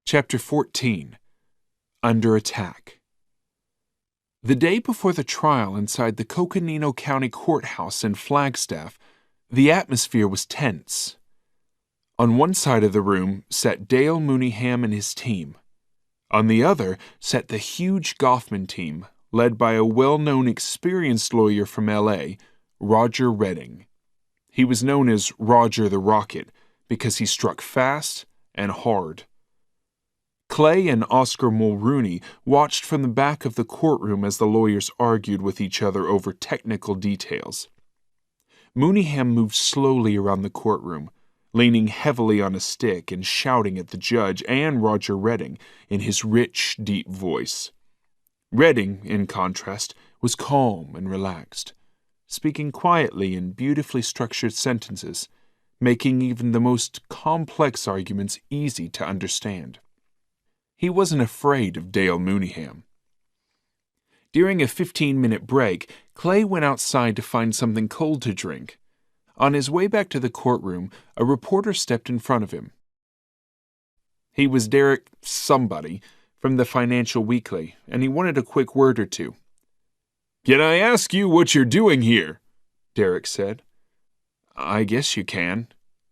Chapter 14. Under Attack. The day before the trial inside the Coconino County Courthouse in Flagstaff, the atmosphere was tense. On one side of the room sat Dale Mooneyham and his team. On the other sat the huge Goffman team, led by a well-known experienced lawyer from L.A., Roger Redding. He was known as Roger the Rocket because he struck fast and hard. Clay and Oscar Mulrooney watched from the back of the courtroom as the lawyers argued with each other over technical details. Mooneyham moved slowly around the courtroom, leaning heavily on a stick and shouting at the judge and Roger Redding in his rich, deep voice. Redding, in contrast, was calm and relaxed, speaking quietly in beautifully structured sentences, making even the most complex arguments easy to understand. He wasn't afraid of Dale Mooneyham. During a 15-minute break, Clay went outside to find something cold to drink. On his way back to the courtroom, a reporter stepped in front of him. He was Derek somebody from the Financial Weekly, and he wanted a quick word or two. "Can I ask you what you're doing here?" Derek said. "I guess you can,"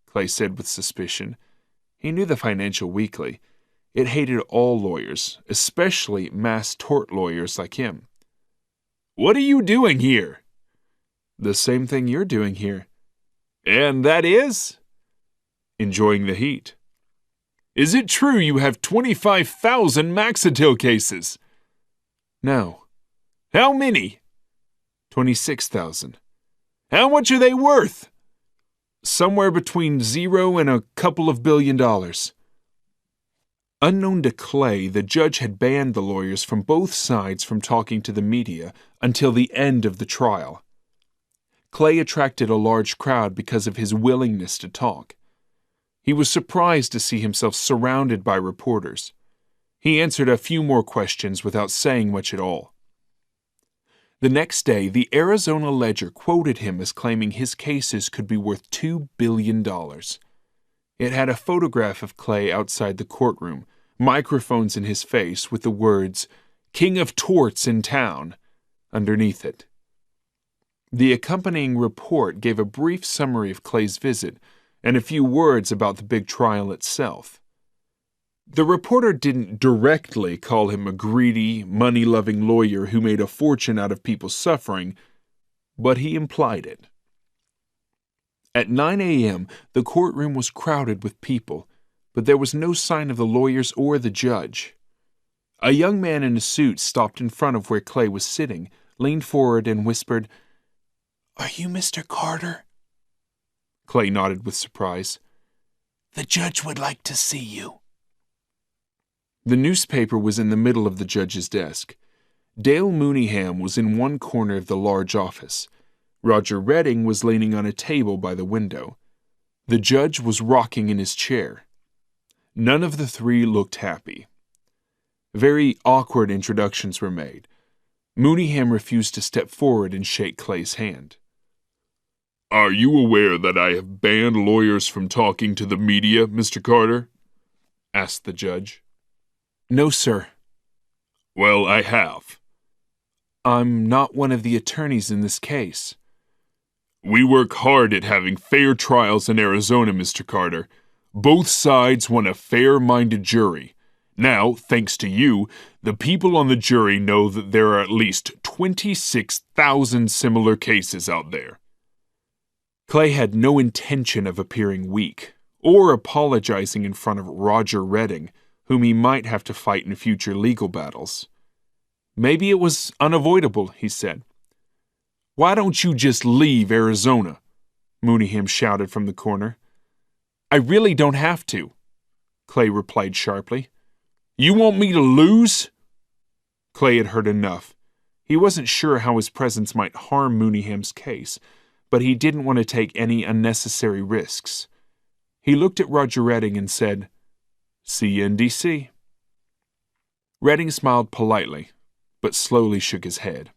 Clay said with suspicion. He knew the Financial Weekly. It hated all lawyers, especially mass tort lawyers like him. "What are you doing here?" "The same thing you're doing here." "And that is?" "Enjoying the heat." "Is it true you have 25,000 Maxitil cases?" "No." "How many?" 26,000. "How much are they worth?" "Somewhere between $0 and a couple of billion dollars." Unknown to Clay, the judge had banned the lawyers from both sides from talking to the media until the end of the trial. Clay attracted a large crowd because of his willingness to talk. He was surprised to see himself surrounded by reporters. He answered a few more questions without saying much at all. The next day, the Arizona Ledger quoted him as claiming his cases could be worth $2 billion. It had a photograph of Clay outside the courtroom, microphones in his face with the words, "King of Torts in Town," underneath it. The accompanying report gave a brief summary of Clay's visit and a few words about the big trial itself. The reporter didn't directly call him a greedy, money-loving lawyer who made a fortune out of people's suffering, but he implied it. At 9 a.m., the courtroom was crowded with people, but there was no sign of the lawyers or the judge. A young man in a suit stopped in front of where Clay was sitting, leaned forward and whispered, "Are you Mr. Carter?" Clay nodded with surprise. "The judge would like to see you." The newspaper was in the middle of the judge's desk. Dale Mooneyham was in one corner of the large office. Roger Redding was leaning on a table by the window. The judge was rocking in his chair. None of the three looked happy. Very awkward introductions were made. Mooneyham refused to step forward and shake Clay's hand. "Are you aware that I have banned lawyers from talking to the media, Mr. Carter?" asked the judge. "No, sir." "Well, I have." "I'm not one of the attorneys in this case." "We work hard at having fair trials in Arizona, Mr. Carter. Both sides want a fair-minded jury. Now, thanks to you, the people on the jury know that there are at least 26,000 similar cases out there." Clay had no intention of appearing weak or apologizing in front of Roger Redding, whom he might have to fight in future legal battles. "Maybe it was unavoidable," he said. "Why don't you just leave Arizona?" Mooneyham shouted from the corner. "I really don't have to," Clay replied sharply. "You want me to lose?" Clay had heard enough. He wasn't sure how his presence might harm Mooneyham's case, but he didn't want to take any unnecessary risks. He looked at Roger Redding and said, "See you in D.C." Redding smiled politely, but slowly shook his head.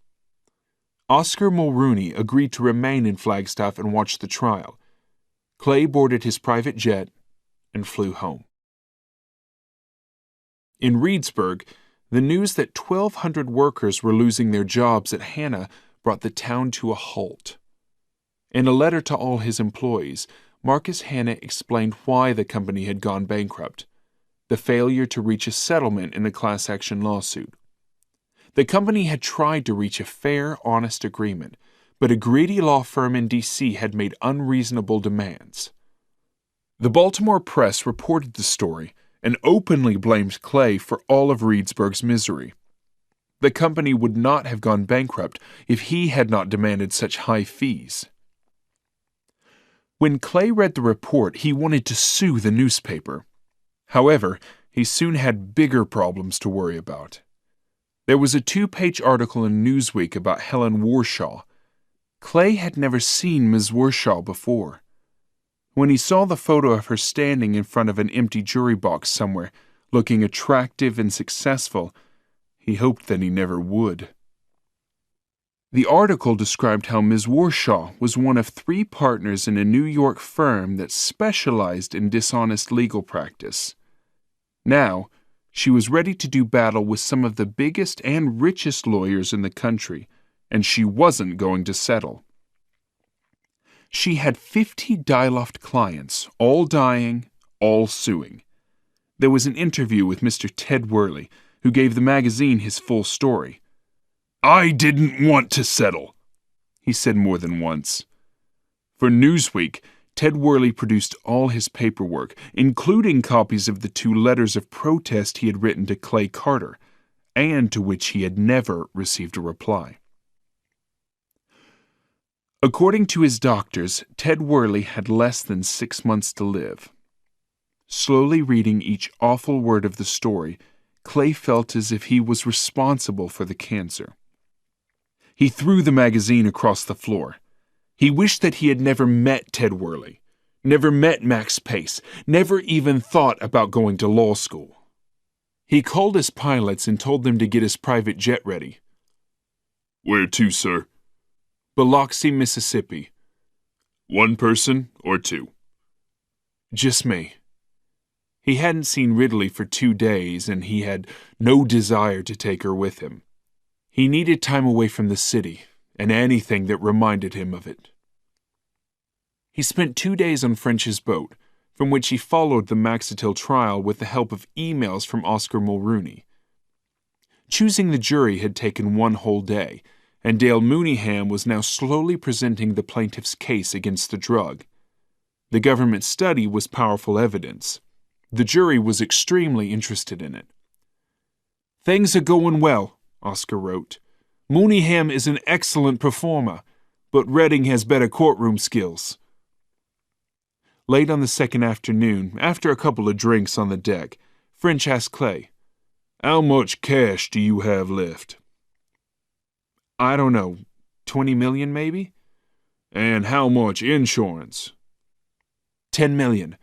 Oscar Mulrooney agreed to remain in Flagstaff and watch the trial. Clay boarded his private jet and flew home. In Reedsburg, the news that 1,200 workers were losing their jobs at Hanna brought the town to a halt. In a letter to all his employees, Marcus Hanna explained why the company had gone bankrupt: the failure to reach a settlement in a class action lawsuit. The company had tried to reach a fair, honest agreement, but a greedy law firm in D.C. had made unreasonable demands. The Baltimore press reported the story and openly blamed Clay for all of Reedsburg's misery. The company would not have gone bankrupt if he had not demanded such high fees. When Clay read the report, he wanted to sue the newspaper. However, he soon had bigger problems to worry about. There was a 2-page article in Newsweek about Helen Warshaw. Clay had never seen Ms. Warshaw before. When he saw the photo of her standing in front of an empty jury box somewhere, looking attractive and successful, he hoped that he never would. The article described how Ms. Warshaw was one of 3 partners in a New York firm that specialized in dishonest legal practice. Now, she was ready to do battle with some of the biggest and richest lawyers in the country, and she wasn't going to settle. She had 50 Diloft clients, all dying, all suing. There was an interview with Mr. Ted Worley, who gave the magazine his full story. "I didn't want to settle," he said more than once. For Newsweek, Ted Worley produced all his paperwork, including copies of the 2 letters of protest he had written to Clay Carter, and to which he had never received a reply. According to his doctors, Ted Worley had less than 6 months to live. Slowly reading each awful word of the story, Clay felt as if he was responsible for the cancer. He threw the magazine across the floor. He wished that he had never met Ted Worley, never met Max Pace, never even thought about going to law school. He called his pilots and told them to get his private jet ready. "Where to, sir?" "Biloxi, Mississippi." "One person or 2? "Just me." He hadn't seen Ridley for 2 days, and he had no desire to take her with him. He needed time away from the city, and anything that reminded him of it. He spent 2 days on French's boat, from which he followed the Maxitil trial with the help of emails from Oscar Mulrooney. Choosing the jury had taken 1 whole day, and Dale Mooneyham was now slowly presenting the plaintiff's case against the drug. The government study was powerful evidence. The jury was extremely interested in it. "Things are going well," Oscar wrote. "Mooneyham is an excellent performer, but Redding has better courtroom skills." Late on the second afternoon, after a couple of drinks on the deck, French asked Clay, "How much cash do you have left?" "I don't know, 20 million maybe?" "And how much insurance?" 10 million.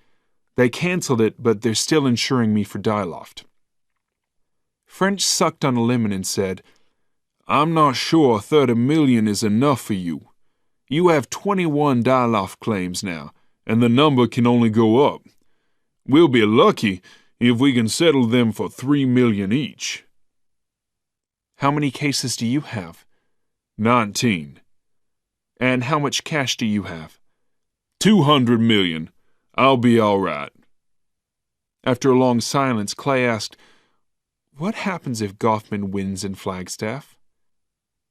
They canceled it, but they're still insuring me for Diloft." French sucked on a lemon and said, "I'm not sure 30 million is enough for you. You have 21 Diloft claims now, and the number can only go up. We'll be lucky if we can settle them for 3 million each." "How many cases do you have?" 19. "And how much cash do you have?" 200 million. I'll be all right." After a long silence, Clay asked, "What happens if Goffman wins in Flagstaff?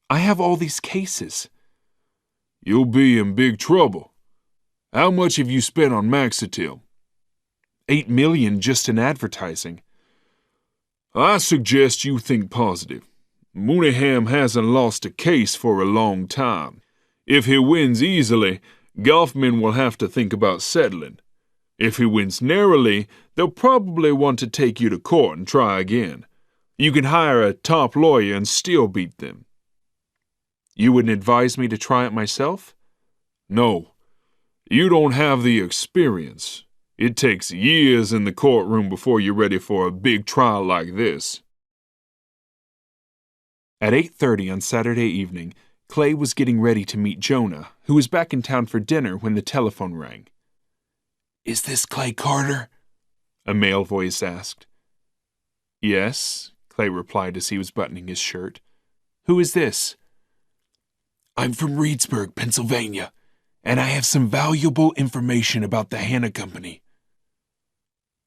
I have all these cases." "You'll be in big trouble. How much have you spent on Maxitil?" 8 million just in advertising." "I suggest you think positive. Mooneyham hasn't lost a case for a long time. If he wins easily, Goffman will have to think about settling. If he wins narrowly, they'll probably want to take you to court and try again. You can hire a top lawyer and still beat them." "You wouldn't advise me to try it myself?" "No. You don't have the experience. It takes years in the courtroom before you're ready for a big trial like this." At 8:30 on Saturday evening, Clay was getting ready to meet Jonah, who was back in town for dinner when the telephone rang. "Is this Clay Carter?" a male voice asked. "Yes," Clay replied as he was buttoning his shirt. "Who is this?" "I'm from Reedsburg, Pennsylvania, and I have some valuable information about the Hanna Company."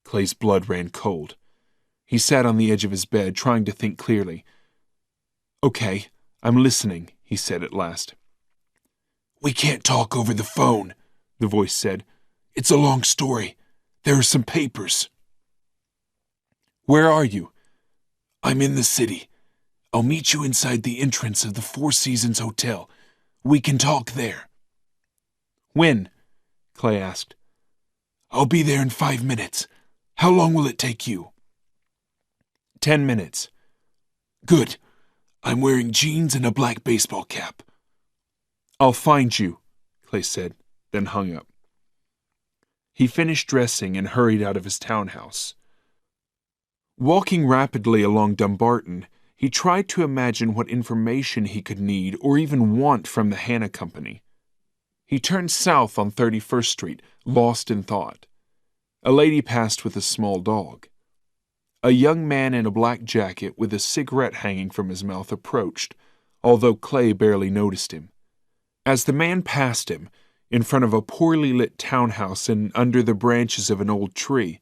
Clay's blood ran cold. He sat on the edge of his bed, trying to think clearly. "Okay, I'm listening," he said at last. "We can't talk over the phone," the voice said. "It's a long story. There are some papers." "Where are you?" "I'm in the city. I'll meet you inside the entrance of the Four Seasons Hotel. We can talk there." "When?" Clay asked. "I'll be there in 5 minutes. How long will it take you?" 10 minutes. "Good. I'm wearing jeans and a black baseball cap." "I'll find you," Clay said, then hung up. He finished dressing and hurried out of his townhouse. Walking rapidly along Dumbarton, he tried to imagine what information he could need or even want from the Hanna Company. He turned south on 31st Street, lost in thought. A lady passed with a small dog. A young man in a black jacket with a cigarette hanging from his mouth approached, although Clay barely noticed him. As the man passed him, in front of a poorly lit townhouse and under the branches of an old tree,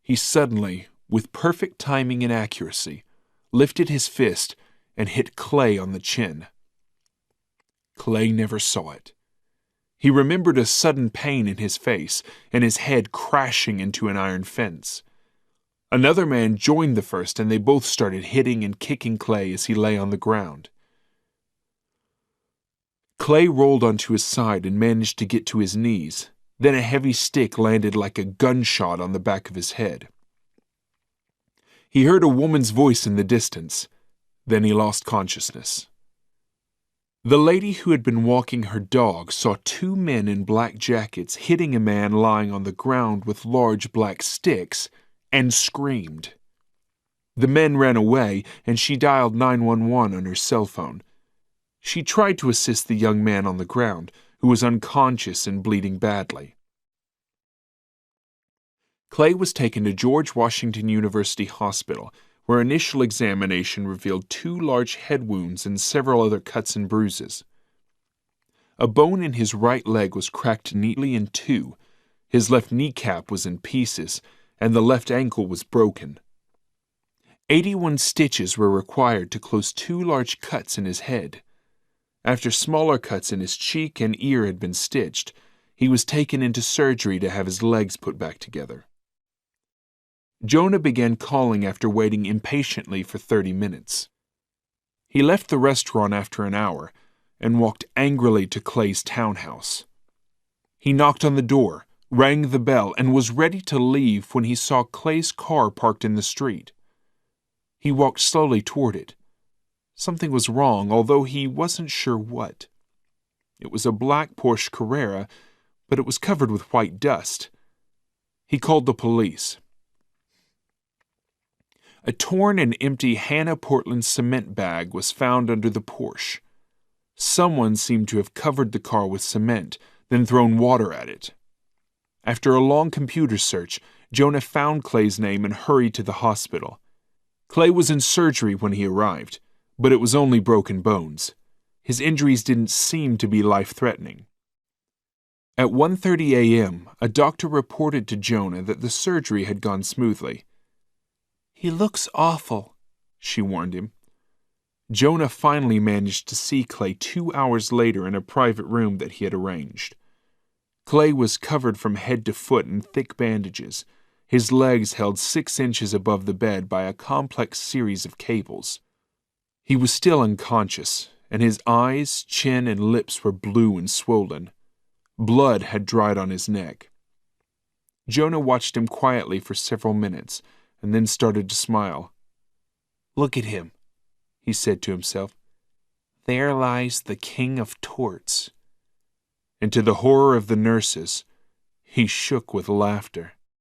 he suddenly, with perfect timing and accuracy, lifted his fist and hit Clay on the chin. Clay never saw it. He remembered a sudden pain in his face and his head crashing into an iron fence. Another man joined the first, and they both started hitting and kicking Clay as he lay on the ground. Clay rolled onto his side and managed to get to his knees. Then a heavy stick landed like a gunshot on the back of his head. He heard a woman's voice in the distance. Then he lost consciousness. The lady who had been walking her dog saw two men in black jackets hitting a man lying on the ground with large black sticks and screamed. The men ran away, and she dialed 911 on her cell phone. She tried to assist the young man on the ground, who was unconscious and bleeding badly. Clay was taken to George Washington University Hospital, where initial examination revealed 2 large head wounds and several other cuts and bruises. A bone in his right leg was cracked neatly in 2, his left kneecap was in pieces, and the left ankle was broken. 81 stitches were required to close 2 large cuts in his head. After smaller cuts in his cheek and ear had been stitched, he was taken into surgery to have his legs put back together. Jonah began calling after waiting impatiently for 30 minutes. He left the restaurant after an hour and walked angrily to Clay's townhouse. He knocked on the door, rang the bell, and was ready to leave when he saw Clay's car parked in the street. He walked slowly toward it. Something was wrong, although he wasn't sure what. It was a black Porsche Carrera, but it was covered with white dust. He called the police. A torn and empty Hanna Portland cement bag was found under the Porsche. Someone seemed to have covered the car with cement, then thrown water at it. After a long computer search, Jonah found Clay's name and hurried to the hospital. Clay was in surgery when he arrived, but it was only broken bones. His injuries didn't seem to be life-threatening. At 1:30 a.m., a doctor reported to Jonah that the surgery had gone smoothly. "He looks awful," she warned him. Jonah finally managed to see Clay 2 hours later in a private room that he had arranged. Clay was covered from head to foot in thick bandages, his legs held 6 inches above the bed by a complex series of cables. He was still unconscious, and his eyes, chin, and lips were blue and swollen. Blood had dried on his neck. Jonah watched him quietly for several minutes, and then started to smile. "Look at him," he said to himself. "There lies the king of torts." And to the horror of the nurses, he shook with laughter.